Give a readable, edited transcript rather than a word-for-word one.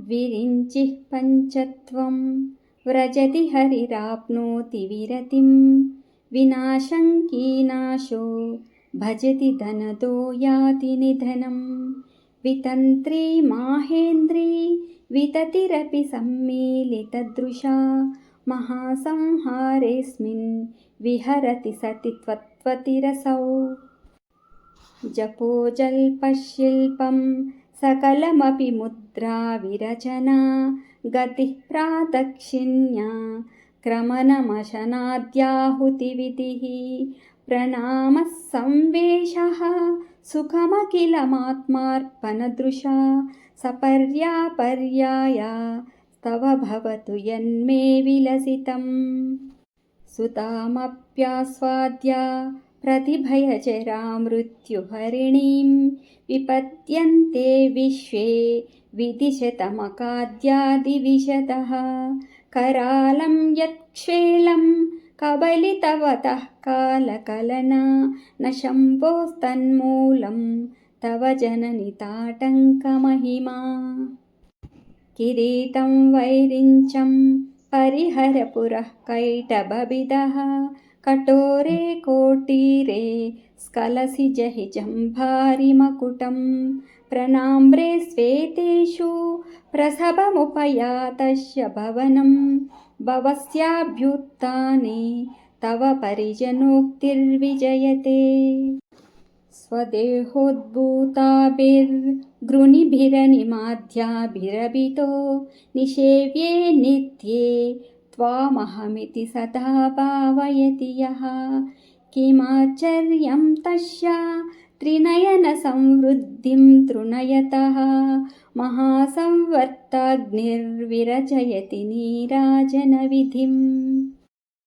विरिञ्चिः पञ्चत्वं व्रजति हरिराप्नोति विरतिं विनाशङ्कीनाशो भजति धनदो याति निधनं वितन्त्री माहेन्द्री विततिरपि सम्मीलितदृशा महासंहारेऽस्मिन् विहरति सति त्वत्त्वतिरसौ जपो जल्पशिल्पं सकलमपि मुद्रा विरचना गतिः प्रादक्षिण्या क्रमणमशनाद्याहुतिविधिः प्रणामः संवेशः सुखमखिलमात्मार्पणदृशा सपर्यापर्याया तव भवतु यन्मे विलसितम् सुतामप्यास्वाद्य प्रतिभयजरा मृत्युहरिणीं विपद्यन्ते विश्वे विदिशतमकाद्यादिविशतः करालं यत्क्षेलं कबलितवतः कालकलना न शम्भोस्तन्मूलं तव जननि ताटङ्कमहिमा किरीटं वैरिञ्चं परिहर पुरः कैटभविदः कठोरे कोटीरे स्खलसि जहि जम्भारिमकुटं प्रणाम्रे श्वेतेषु प्रसभमुपयातस्य भवनं भवस्याभ्युत्थाने तव परिजनोक्तिर्विजयते स्वदेहोद्भूताभिर्गृणिभिरनिमाध्याभिरभितो निषेव्ये नित्ये त्वामहमिति सदा भावयति यः किमाश्चर्यं तस्य त्रिनयनसंवृद्धिं तृणयतः महासंवर्ताग्निर्विरचयति नीराजनविधिम्।